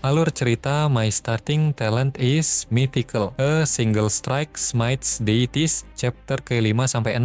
Alur cerita My Starting Talent is Mythical. A Single Strike Smites Deities, chapter ke-5-6.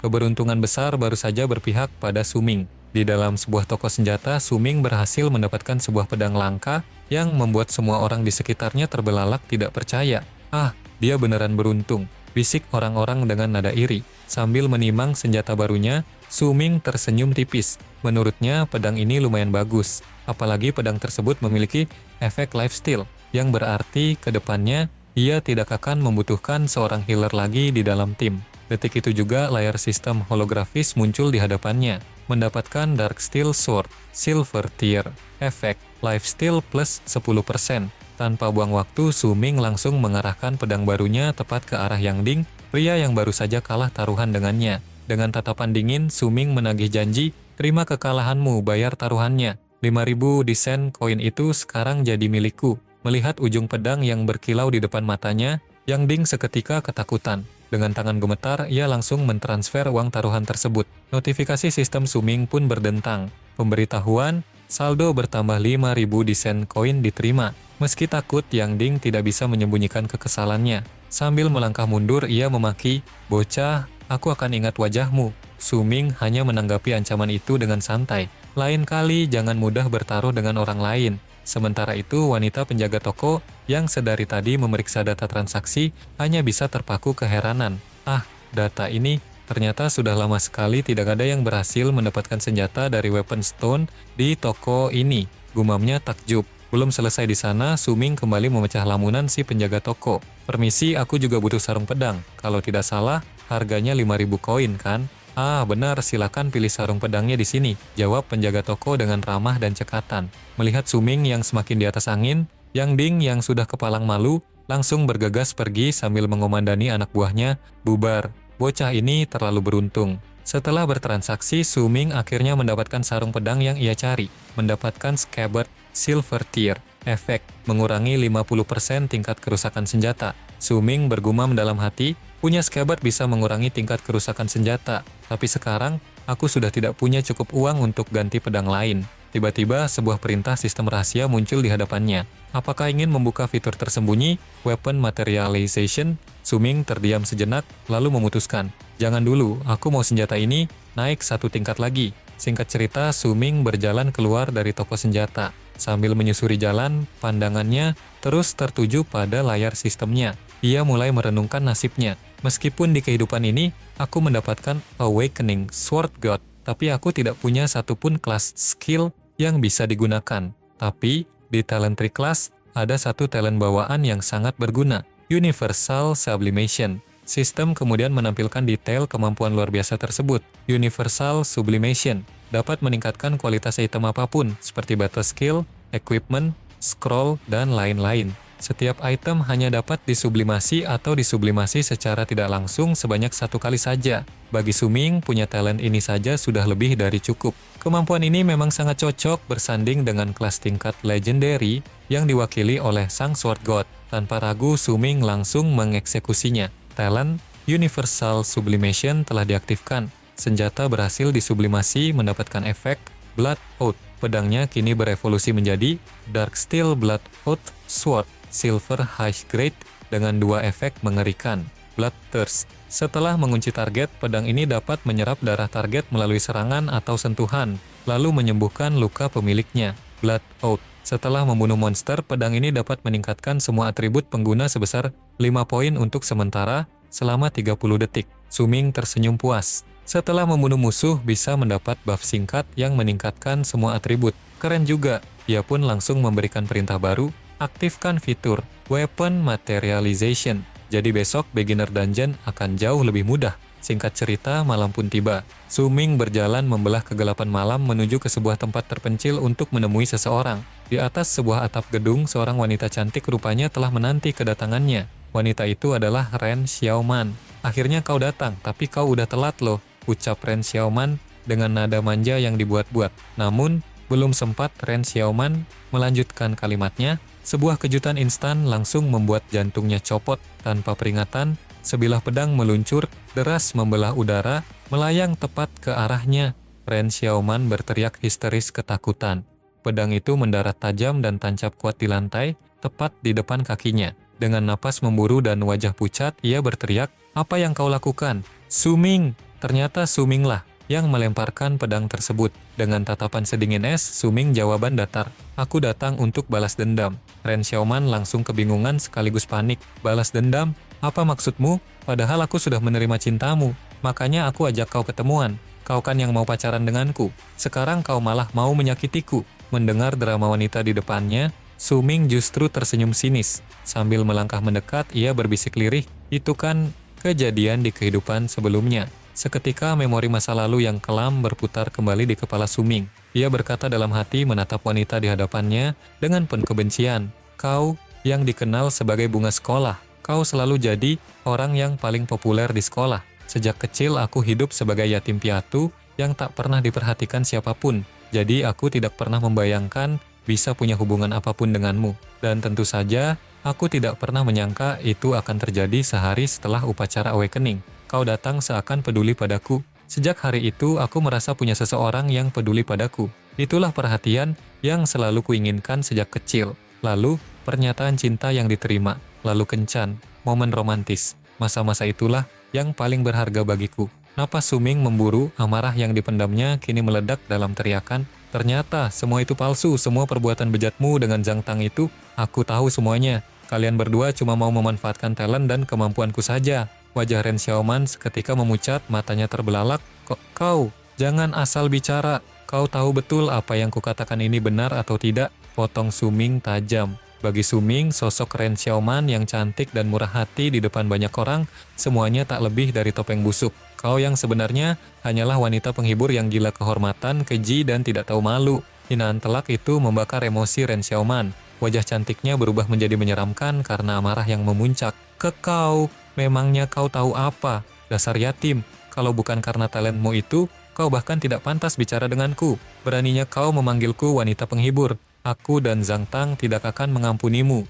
Keberuntungan besar baru saja berpihak pada Su Ming. Di dalam sebuah toko senjata, Su Ming berhasil mendapatkan sebuah pedang langka yang membuat semua orang di sekitarnya terbelalak tidak percaya. Ah, dia beneran beruntung, bisik orang-orang dengan nada iri. Sambil menimang senjata barunya, Su Ming tersenyum tipis. Menurutnya, pedang ini lumayan bagus. Apalagi pedang tersebut memiliki efek lifesteal, yang berarti ke depannya ia tidak akan membutuhkan seorang healer lagi di dalam tim. Detik itu juga layar sistem holografis muncul di hadapannya, mendapatkan Dark Steel Sword, Silver Tier, efek lifesteal plus 10%. Tanpa buang waktu, Su Ming langsung mengarahkan pedang barunya tepat ke arah Yang Ding, pria yang baru saja kalah taruhan dengannya. Dengan tatapan dingin, Su Ming menagih janji, terima kekalahanmu, bayar taruhannya. 5.000 desain koin itu sekarang jadi milikku. Melihat ujung pedang yang berkilau di depan matanya, Yang Ding seketika ketakutan. Dengan tangan gemetar, ia langsung mentransfer uang taruhan tersebut. Notifikasi sistem Su Ming pun berdentang. Pemberitahuan, saldo bertambah 5.000 desain koin diterima. Meski takut, Yang Ding tidak bisa menyembunyikan kekesalannya. Sambil melangkah mundur, ia memaki, "Bocah, aku akan ingat wajahmu." Su Ming hanya menanggapi ancaman itu dengan santai. Lain kali jangan mudah bertaruh dengan orang lain. Sementara itu, wanita penjaga toko yang sedari tadi memeriksa data transaksi hanya bisa terpaku keheranan. Ah, data ini ternyata sudah lama sekali tidak ada yang berhasil mendapatkan senjata dari Weapon Stone di toko ini. Gumamnya takjub. Belum selesai di sana, Su Ming kembali memecah lamunan si penjaga toko. "Permisi, aku juga butuh sarung pedang. Kalau tidak salah, harganya 5.000 koin kan?" "Ah, benar, silakan pilih sarung pedangnya di sini," jawab penjaga toko dengan ramah dan cekatan. Melihat Su Ming yang semakin di atas angin, Yang Ding yang sudah kepalang malu, langsung bergegas pergi sambil mengomandani anak buahnya, "Bubar, bocah ini terlalu beruntung." Setelah bertransaksi, Su Ming akhirnya mendapatkan sarung pedang yang ia cari, mendapatkan scabbard Silver Tier, efek mengurangi 50% tingkat kerusakan senjata. Su Ming bergumam dalam hati, punya scabbard bisa mengurangi tingkat kerusakan senjata, tapi sekarang aku sudah tidak punya cukup uang untuk ganti pedang lain. Tiba-tiba sebuah perintah sistem rahasia muncul di hadapannya. Apakah ingin membuka fitur tersembunyi, Weapon Materialization? Su Ming terdiam sejenak, lalu memutuskan, "Jangan dulu, aku mau senjata ini naik satu tingkat lagi." Singkat cerita, Su Ming berjalan keluar dari toko senjata. Sambil menyusuri jalan, pandangannya terus tertuju pada layar sistemnya. Ia mulai merenungkan nasibnya. "Meskipun di kehidupan ini, aku mendapatkan Awakening Sword God, tapi aku tidak punya satupun kelas skill yang bisa digunakan. Tapi, di talent tree class, ada satu talent bawaan yang sangat berguna, Universal Sublimation." Sistem kemudian menampilkan detail kemampuan luar biasa tersebut. Universal Sublimation dapat meningkatkan kualitas item apapun, seperti battle skill, equipment, scroll, dan lain-lain. Setiap item hanya dapat disublimasi atau disublimasi secara tidak langsung sebanyak satu kali saja. Bagi Su Ming, punya talent ini saja sudah lebih dari cukup. Kemampuan ini memang sangat cocok bersanding dengan kelas tingkat legendary yang diwakili oleh Sang Sword God. Tanpa ragu, Su Ming langsung mengeksekusinya. Talent Universal Sublimation telah diaktifkan. Senjata berhasil disublimasi mendapatkan efek Blood Oath. Pedangnya kini berevolusi menjadi Dark Steel Blood Oath Sword Silver High Grade dengan dua efek mengerikan. Blood Thirst. Setelah mengunci target, pedang ini dapat menyerap darah target melalui serangan atau sentuhan, lalu menyembuhkan luka pemiliknya. Blood Oath. Setelah membunuh monster, pedang ini dapat meningkatkan semua atribut pengguna sebesar 5 poin untuk sementara selama 30 detik. Su Ming tersenyum puas. Setelah membunuh musuh, bisa mendapat buff singkat yang meningkatkan semua atribut. Keren juga. Ia pun langsung memberikan perintah baru, aktifkan fitur Weapon Materialization. Jadi besok beginner dungeon akan jauh lebih mudah. Singkat cerita, malam pun tiba. Su Ming berjalan membelah kegelapan malam menuju ke sebuah tempat terpencil untuk menemui seseorang. Di atas sebuah atap gedung, seorang wanita cantik rupanya telah menanti kedatangannya. Wanita itu adalah Ren Xiaoman. "Akhirnya kau datang, tapi kau udah telat loh," ucap Ren Xiaoman dengan nada manja yang dibuat-buat. Namun, belum sempat Ren Xiaoman melanjutkan kalimatnya, sebuah kejutan instan langsung membuat jantungnya copot. Tanpa peringatan, sebilah pedang meluncur, deras membelah udara, melayang tepat ke arahnya. Ren Xiaoman berteriak histeris ketakutan. Pedang itu mendarat tajam dan tancap kuat di lantai, tepat di depan kakinya. Dengan napas memburu dan wajah pucat, ia berteriak, "Apa yang kau lakukan?" "Su-ming!" Ternyata Su-ming-lah yang melemparkan pedang tersebut. Dengan tatapan sedingin es, Su-ming jawaban datar. "Aku datang untuk balas dendam." Ren Xiaoman langsung kebingungan sekaligus panik. "Balas dendam? Apa maksudmu? Padahal aku sudah menerima cintamu. Makanya aku ajak kau ketemuan. Kau kan yang mau pacaran denganku. Sekarang kau malah mau menyakitiku." Mendengar drama wanita di depannya, Su-ming justru tersenyum sinis. Sambil melangkah mendekat, ia berbisik lirih, "Itu kan kejadian di kehidupan sebelumnya." Seketika memori masa lalu yang kelam berputar kembali di kepala Su-ming. Ia berkata dalam hati menatap wanita di hadapannya dengan penuh kebencian. "Kau yang dikenal sebagai bunga sekolah. Kau selalu jadi orang yang paling populer di sekolah. Sejak kecil aku hidup sebagai yatim piatu yang tak pernah diperhatikan siapapun. Jadi aku tidak pernah membayangkan bisa punya hubungan apapun denganmu. Dan tentu saja, aku tidak pernah menyangka itu akan terjadi sehari setelah upacara awakening. Kau datang seakan peduli padaku. Sejak hari itu, aku merasa punya seseorang yang peduli padaku. Itulah perhatian yang selalu kuinginkan sejak kecil." Lalu, pernyataan cinta yang diterima. Lalu kencan, momen romantis. Masa-masa itulah yang paling berharga bagiku. Napas Su-ming memburu, amarah yang dipendamnya kini meledak dalam teriakan. "Ternyata semua itu palsu, semua perbuatan bejatmu dengan Zhang Tang itu. Aku tahu semuanya. Kalian berdua cuma mau memanfaatkan talent dan kemampuanku saja." Wajah Ren Xiaoman seketika memucat, matanya terbelalak. Kau, jangan asal bicara. Kau tahu betul apa yang kukatakan ini benar atau tidak?" Potong Su-ming tajam. Bagi Su-ming, sosok Ren Xiaoman yang cantik dan murah hati di depan banyak orang, semuanya tak lebih dari topeng busuk. Kau yang sebenarnya hanyalah wanita penghibur yang gila kehormatan, keji, dan tidak tahu malu. Hinaan telak itu membakar emosi Ren Xiaoman. Wajah cantiknya berubah menjadi menyeramkan karena amarah yang memuncak. "Kau, memangnya kau tahu apa? Dasar yatim, kalau bukan karena talentmu itu, kau bahkan tidak pantas bicara denganku. Beraninya kau memanggilku wanita penghibur. Aku dan Zhang Tang tidak akan mengampunimu."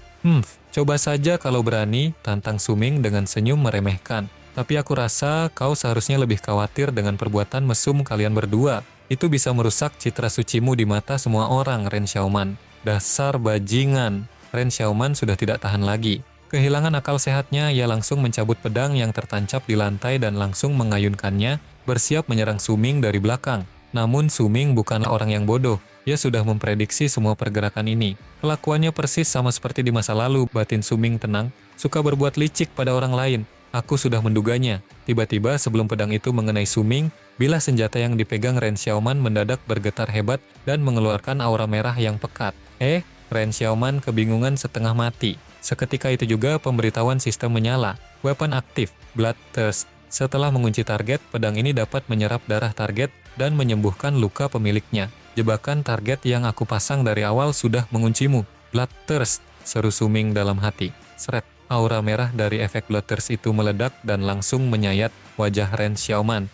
Coba saja kalau berani," tantang Su-ming dengan senyum meremehkan. "Tapi aku rasa kau seharusnya lebih khawatir dengan perbuatan mesum kalian berdua. Itu bisa merusak citra sucimu di mata semua orang, Ren Xiaoman." "Dasar bajingan." Ren Xiaoman sudah tidak tahan lagi. Kehilangan akal sehatnya, ia langsung mencabut pedang yang tertancap di lantai dan langsung mengayunkannya, bersiap menyerang Su-ming dari belakang. Namun Su-ming bukanlah orang yang bodoh. Ia sudah memprediksi semua pergerakan ini. Kelakuannya persis sama seperti di masa lalu. Batin Su-ming tenang, suka berbuat licik pada orang lain. Aku sudah menduganya. Tiba-tiba sebelum pedang itu mengenai Su-ming, bilah senjata yang dipegang Ren Xiaoman mendadak bergetar hebat dan mengeluarkan aura merah yang pekat. Ren Xiaoman kebingungan setengah mati. Seketika itu juga pemberitahuan sistem menyala. Weapon aktif, Bloodthirst. Setelah mengunci target, pedang ini dapat menyerap darah target dan menyembuhkan luka pemiliknya. "Jebakan target yang aku pasang dari awal sudah menguncimu. Bloodthirst," seru Su-ming dalam hati. Seret, aura merah dari efek Bloodthirst itu meledak dan langsung menyayat wajah Ren Xiaoman.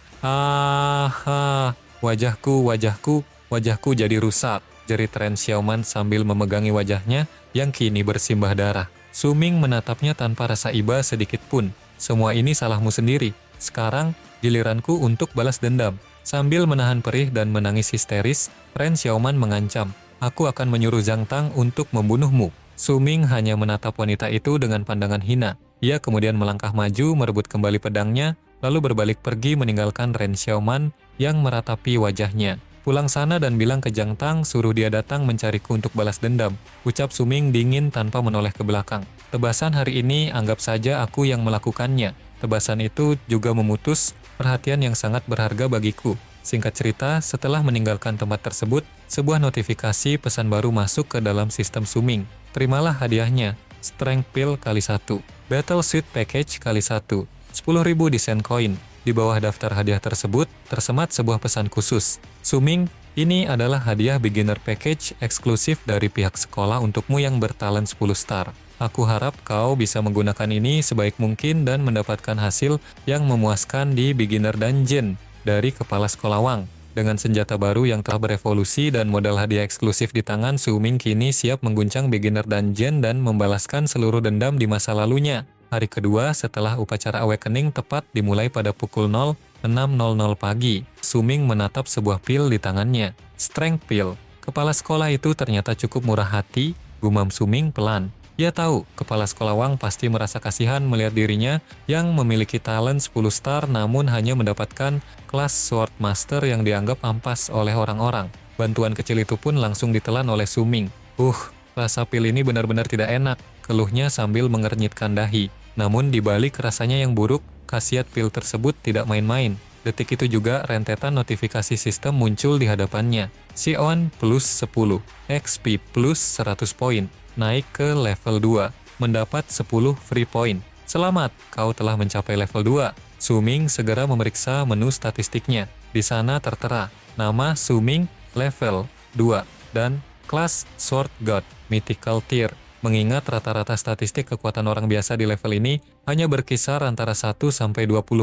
Wajahku jadi rusak," jerit Ren Xiaoman sambil memegangi wajahnya yang kini bersimbah darah. Su-ming menatapnya tanpa rasa iba sedikit pun. "Semua ini salahmu sendiri. Sekarang giliranku untuk balas dendam." Sambil menahan perih dan menangis histeris, Ren Xiaoman mengancam, "Aku akan menyuruh Zhang Tang untuk membunuhmu." Su-ming hanya menatap wanita itu dengan pandangan hina. Ia kemudian melangkah maju merebut kembali pedangnya, lalu berbalik pergi meninggalkan Ren Xiaoman yang meratapi wajahnya. "Pulang sana dan bilang ke Zhang Tang suruh dia datang mencariku untuk balas dendam," ucap Su-ming dingin tanpa menoleh ke belakang. "Tebasan hari ini anggap saja aku yang melakukannya." Tebasan itu juga memutus perhatian yang sangat berharga bagiku. Singkat cerita, setelah meninggalkan tempat tersebut, sebuah notifikasi pesan baru masuk ke dalam sistem Su-ming. "Terimalah hadiahnya, Strength Pill kali 1, Battle Suit Package kali 1, 10.000 desain koin." Di bawah daftar hadiah tersebut, tersemat sebuah pesan khusus. "Su-ming, ini adalah hadiah beginner package eksklusif dari pihak sekolah untukmu yang bertalent 10 star. Aku harap kau bisa menggunakan ini sebaik mungkin dan mendapatkan hasil yang memuaskan di beginner dungeon dari kepala sekolah Wang." Dengan senjata baru yang telah berevolusi dan modal hadiah eksklusif di tangan, Su-ming kini siap mengguncang beginner dungeon dan membalaskan seluruh dendam di masa lalunya. Hari kedua setelah upacara awakening tepat dimulai pada pukul 06.00 pagi. Su-ming menatap sebuah pil di tangannya. Strength Pill. Kepala sekolah itu ternyata cukup murah hati, gumam Suming pelan. Ia tahu, kepala sekolah Wang pasti merasa kasihan melihat dirinya yang memiliki talent 10 star namun hanya mendapatkan kelas Sword Master yang dianggap ampas oleh orang-orang. Bantuan kecil itu pun langsung ditelan oleh Suming. Rasa pil ini benar-benar tidak enak, keluhnya sambil mengernyitkan dahi. Namun dibalik rasanya yang buruk, khasiat pil tersebut tidak main-main. Detik itu juga rentetan notifikasi sistem muncul di hadapannya. Sion plus 10, XP plus 100 poin, naik ke level 2, mendapat 10 free point. Selamat, kau telah mencapai level 2. Suming segera memeriksa menu statistiknya. Di sana tertera, nama Suming level 2, dan kelas Sword God, Mythical Tier. Mengingat rata-rata statistik kekuatan orang biasa di level ini hanya berkisar antara 1-20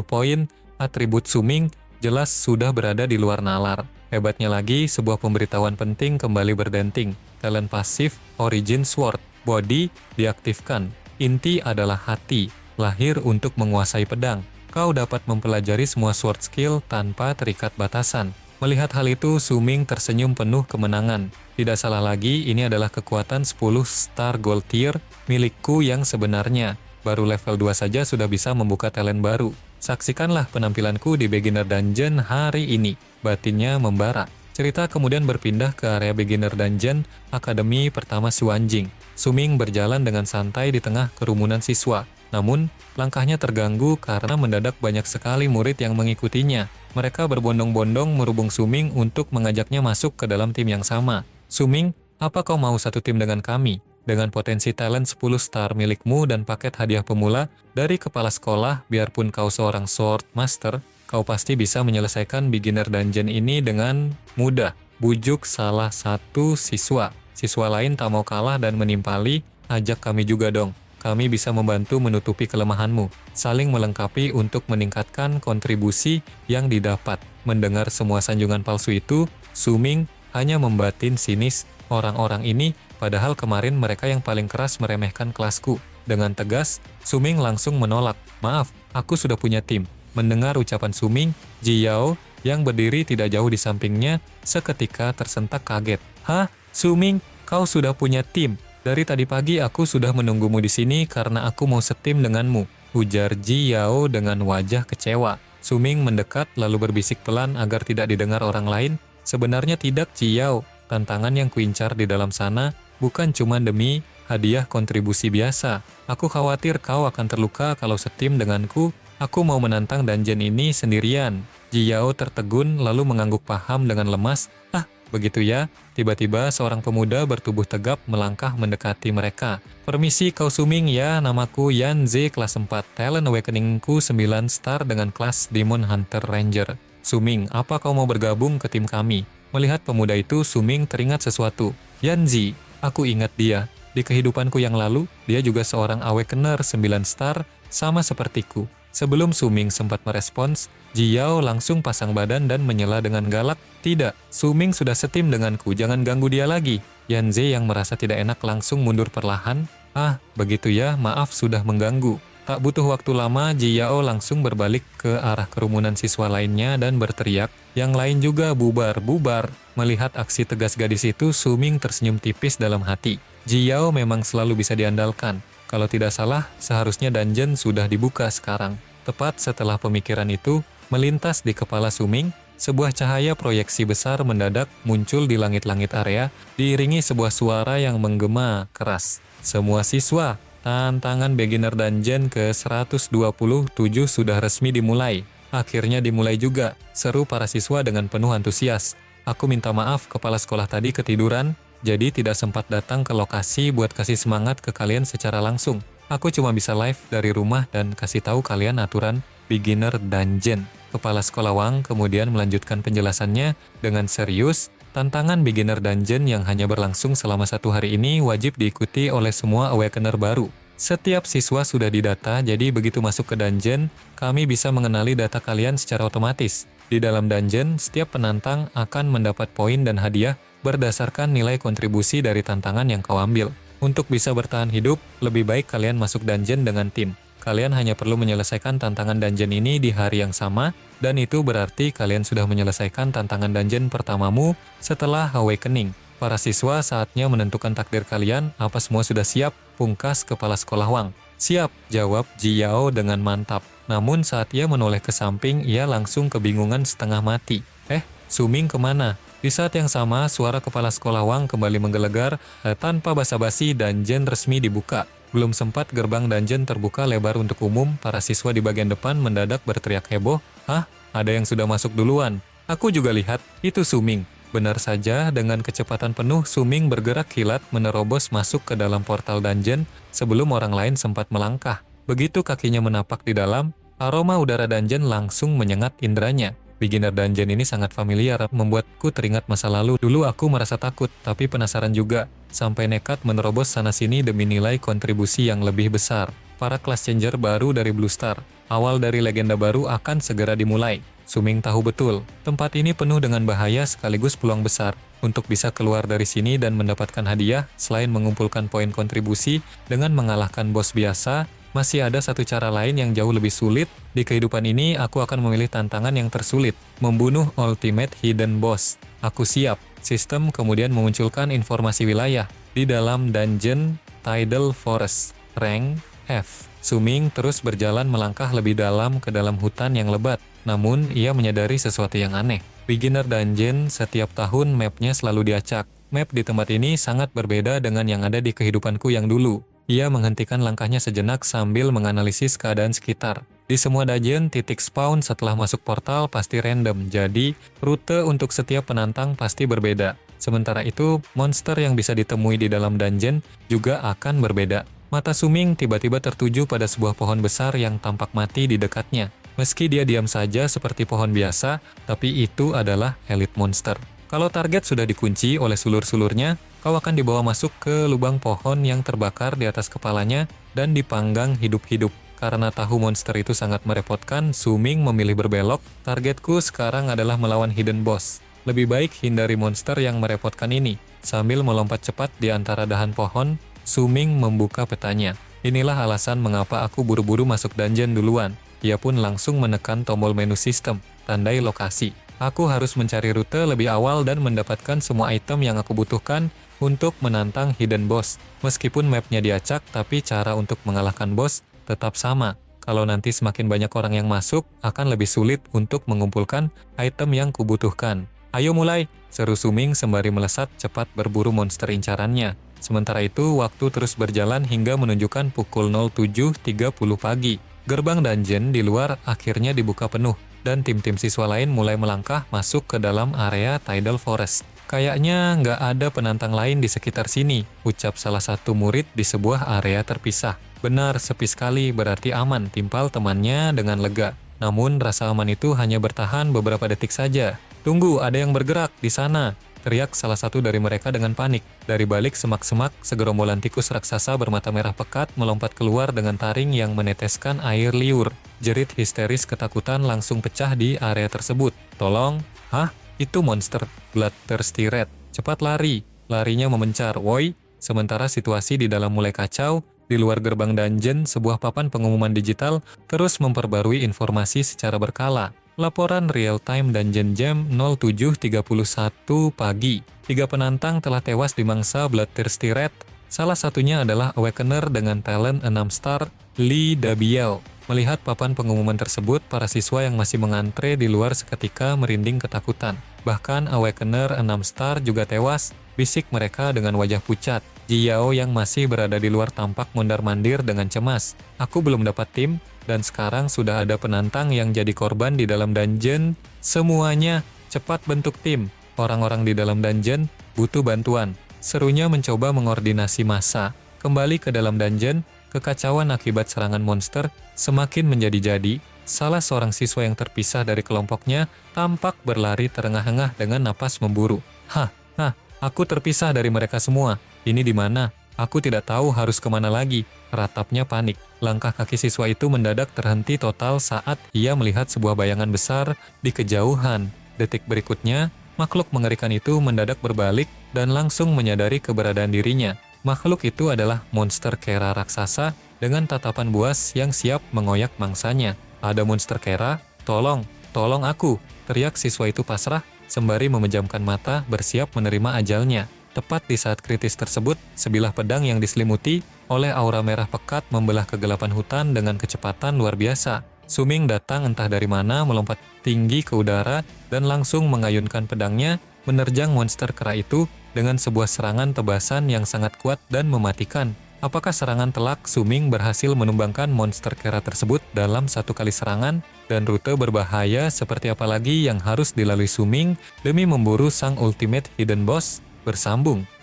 poin, atribut Suming jelas sudah berada di luar nalar. Hebatnya lagi, sebuah pemberitahuan penting kembali berdenting. Talent pasif Origin Sword, body diaktifkan. Inti adalah hati, lahir untuk menguasai pedang. Kau dapat mempelajari semua sword skill tanpa terikat batasan. Melihat hal itu, Suming tersenyum penuh kemenangan. Tidak salah lagi, ini adalah kekuatan 10 star gold tier milikku yang sebenarnya. Baru level 2 saja sudah bisa membuka talent baru. Saksikanlah penampilanku di Beginner Dungeon hari ini. Batinnya membara. Cerita kemudian berpindah ke area Beginner Dungeon, Akademi Pertama Suanjing. Suming berjalan dengan santai di tengah kerumunan siswa. Namun, langkahnya terganggu karena mendadak banyak sekali murid yang mengikutinya. Mereka berbondong-bondong merubung Suming untuk mengajaknya masuk ke dalam tim yang sama. Suming, apa kau mau satu tim dengan kami? Dengan potensi talent 10 star milikmu dan paket hadiah pemula dari kepala sekolah, biarpun kau seorang Sword Master, kau pasti bisa menyelesaikan Beginner Dungeon ini dengan mudah. Bujuk salah satu siswa. Siswa lain tak mau kalah dan menimpali, ajak kami juga dong. Kami bisa membantu menutupi kelemahanmu, saling melengkapi untuk meningkatkan kontribusi yang didapat. Mendengar semua sanjungan palsu itu, Suming hanya membatin sinis. Orang-orang ini, padahal kemarin mereka yang paling keras meremehkan kelasku. Dengan tegas, Suming langsung menolak. Maaf, aku sudah punya tim. Mendengar ucapan Suming, Ji Yao yang berdiri tidak jauh di sampingnya seketika tersentak kaget. Hah? Suming, kau sudah punya tim? Dari tadi pagi aku sudah menunggumu di sini karena aku mau setim denganmu, ujar Ji Yao dengan wajah kecewa. Suming mendekat lalu berbisik pelan agar tidak didengar orang lain. Sebenarnya tidak, Ji Yao. Tantangan yang kuincar di dalam sana bukan cuma demi hadiah kontribusi biasa. Aku khawatir kau akan terluka kalau setim denganku. Aku mau menantang dungeon ini sendirian. Ji Yao tertegun lalu mengangguk paham dengan lemas. Begitu ya, tiba-tiba seorang pemuda bertubuh tegap melangkah mendekati mereka. Permisi kau Suming ya, namaku Yan Z kelas 4, talent awakeningku 9 star dengan kelas Demon Hunter Ranger. Suming, apa kau mau bergabung ke tim kami? Melihat pemuda itu, Suming teringat sesuatu. Yan Z, aku ingat dia. Di kehidupanku yang lalu, dia juga seorang awakener 9 star, sama sepertiku. Sebelum Suming sempat merespons, Ji Yao langsung pasang badan dan menyela dengan galak. Tidak, Suming sudah setim denganku, jangan ganggu dia lagi. Yan Z yang merasa tidak enak langsung mundur perlahan. Begitu ya, maaf sudah mengganggu. Tak butuh waktu lama, Ji Yao langsung berbalik ke arah kerumunan siswa lainnya dan berteriak. Yang lain juga bubar. Melihat aksi tegas gadis itu, Suming tersenyum tipis dalam hati. Ji Yao memang selalu bisa diandalkan. Kalau tidak salah, seharusnya dungeon sudah dibuka sekarang. Tepat setelah pemikiran itu melintas di kepala Suming, sebuah cahaya proyeksi besar mendadak muncul di langit-langit area, diiringi sebuah suara yang menggema keras. Semua siswa, tantangan Beginner Dungeon ke-127 sudah resmi dimulai. Akhirnya dimulai juga, seru para siswa dengan penuh antusias. Aku minta maaf, kepala sekolah tadi ketiduran, jadi tidak sempat datang ke lokasi buat kasih semangat ke kalian secara langsung. Aku cuma bisa live dari rumah dan kasih tahu kalian aturan Beginner Dungeon. Kepala sekolah Wang kemudian melanjutkan penjelasannya dengan serius. Tantangan Beginner Dungeon yang hanya berlangsung selama 1 hari ini wajib diikuti oleh semua awakener baru. Setiap siswa sudah didata, jadi begitu masuk ke dungeon, kami bisa mengenali data kalian secara otomatis. Di dalam dungeon, setiap penantang akan mendapat poin dan hadiah berdasarkan nilai kontribusi dari tantangan yang kau ambil. Untuk bisa bertahan hidup, lebih baik kalian masuk dungeon dengan tim. Kalian hanya perlu menyelesaikan tantangan dungeon ini di hari yang sama, dan itu berarti kalian sudah menyelesaikan tantangan dungeon pertamamu setelah Awakening. Para siswa, saatnya menentukan takdir kalian. Apa semua sudah siap? Pungkas kepala sekolah Wang. Siap, jawab Ji Yao dengan mantap. Namun saat ia menoleh ke samping, ia langsung kebingungan setengah mati. Suming kemana? Di saat yang sama, suara kepala sekolah Wang kembali menggelegar. Tanpa basa-basi, dungeon resmi dibuka. Belum sempat gerbang dungeon terbuka lebar untuk umum, para siswa di bagian depan mendadak berteriak heboh. Hah? Ada yang sudah masuk duluan. Aku juga lihat, itu Suming. Benar saja, dengan kecepatan penuh, Suming bergerak kilat menerobos masuk ke dalam portal dungeon sebelum orang lain sempat melangkah. Begitu kakinya menapak di dalam, aroma udara dungeon langsung menyengat indranya. Beginner dungeon ini sangat familiar, membuatku teringat masa lalu. Dulu aku merasa takut, tapi penasaran juga. Sampai nekat menerobos sana-sini demi nilai kontribusi yang lebih besar. Para class changer baru dari Blue Star. Awal dari legenda baru akan segera dimulai. Suming tahu betul, tempat ini penuh dengan bahaya sekaligus peluang besar. Untuk bisa keluar dari sini dan mendapatkan hadiah, selain mengumpulkan poin kontribusi dengan mengalahkan bos biasa, masih ada satu cara lain yang jauh lebih sulit. Di kehidupan ini, aku akan memilih tantangan yang tersulit, membunuh Ultimate Hidden Boss. Aku siap. Sistem kemudian memunculkan informasi wilayah. Di dalam dungeon Tidal Forest, rank F. Suming terus berjalan melangkah lebih dalam ke dalam hutan yang lebat. Namun, ia menyadari sesuatu yang aneh. Beginner dungeon setiap tahun mapnya selalu diacak. Map di tempat ini sangat berbeda dengan yang ada di kehidupanku yang dulu. Ia menghentikan langkahnya sejenak sambil menganalisis keadaan sekitar. Di semua dungeon, titik spawn setelah masuk portal pasti random, jadi rute untuk setiap penantang pasti berbeda. Sementara itu, monster yang bisa ditemui di dalam dungeon juga akan berbeda. Mata Suming tiba-tiba tertuju pada sebuah pohon besar yang tampak mati di dekatnya. Meski dia diam saja seperti pohon biasa, tapi itu adalah elite monster. Kalau target sudah dikunci oleh sulur-sulurnya, kau akan dibawa masuk ke lubang pohon yang terbakar di atas kepalanya dan dipanggang hidup-hidup. Karena tahu monster itu sangat merepotkan, Suming memilih berbelok. Targetku sekarang adalah melawan hidden boss. Lebih baik hindari monster yang merepotkan ini. Sambil melompat cepat di antara dahan pohon, Suming membuka petanya. Inilah alasan mengapa aku buru-buru masuk dungeon duluan. Ia pun langsung menekan tombol menu sistem, tandai lokasi. Aku harus mencari rute lebih awal dan mendapatkan semua item yang aku butuhkan untuk menantang hidden boss. Meskipun mapnya diacak, tapi cara untuk mengalahkan boss tetap sama. Kalau nanti semakin banyak orang yang masuk, akan lebih sulit untuk mengumpulkan item yang kubutuhkan. Ayo mulai, seru Suming sembari melesat cepat berburu monster incarannya. Sementara itu, waktu terus berjalan hingga menunjukkan pukul 07.30 pagi. Gerbang dungeon di luar akhirnya dibuka penuh, dan tim-tim siswa lain mulai melangkah masuk ke dalam area Tidal Forest. Kayaknya nggak ada penantang lain di sekitar sini, ucap salah satu murid di sebuah area terpisah. Benar, sepi sekali, berarti aman, timpal temannya dengan lega. Namun rasa aman itu hanya bertahan beberapa detik saja. Tunggu, ada yang bergerak di sana, teriak salah satu dari mereka dengan panik. Dari balik semak-semak, segerombolan tikus raksasa bermata merah pekat melompat keluar dengan taring yang meneteskan air liur. Jerit histeris ketakutan langsung pecah di area tersebut. Tolong, hah? Itu monster, Bloodthirsty Rat. Cepat lari. Larinya memencar, woi. Sementara situasi di dalam mulai kacau, di luar gerbang dungeon, sebuah papan pengumuman digital terus memperbarui informasi secara berkala. Laporan real-time Dungeon Jam 07.31 pagi. 3 penantang telah tewas di mangsa Bloodthirsty Rat. Salah satunya adalah Awakener dengan talent 6 star, Lee Dabiel. Melihat papan pengumuman tersebut, para siswa yang masih mengantre di luar seketika merinding ketakutan. Bahkan Awakener 6 star juga tewas, bisik mereka dengan wajah pucat. Ji Yao yang masih berada di luar tampak mondar-mandir dengan cemas. Aku belum dapat tim, dan sekarang sudah ada penantang yang jadi korban di dalam dungeon. Semuanya, cepat bentuk tim. Orang-orang di dalam dungeon butuh bantuan. Serunya mencoba mengordinasi massa. Kembali ke dalam dungeon, kekacauan akibat serangan monster semakin menjadi-jadi. Salah seorang siswa yang terpisah dari kelompoknya tampak berlari terengah-engah dengan napas memburu. Aku terpisah dari mereka semua. Ini di mana? Aku tidak tahu harus kemana lagi. Ratapnya panik. Langkah kaki siswa itu mendadak terhenti total saat ia melihat sebuah bayangan besar di kejauhan. Detik berikutnya, makhluk mengerikan itu mendadak berbalik dan langsung menyadari keberadaan dirinya. Makhluk itu adalah monster kera raksasa dengan tatapan buas yang siap mengoyak mangsanya. Ada monster kera? Tolong aku, teriak siswa itu pasrah, sembari memejamkan mata bersiap menerima ajalnya. Tepat di saat kritis tersebut, sebilah pedang yang diselimuti oleh aura merah pekat membelah kegelapan hutan dengan kecepatan luar biasa. Su-Ming datang entah dari mana, melompat tinggi ke udara dan langsung mengayunkan pedangnya menerjang monster kera itu dengan sebuah serangan tebasan yang sangat kuat dan mematikan. Apakah serangan telak Su-Ming berhasil menumbangkan monster kera tersebut dalam satu kali serangan? Dan rute berbahaya seperti apa lagi yang harus dilalui Su-Ming demi memburu sang ultimate hidden boss? Bersambung.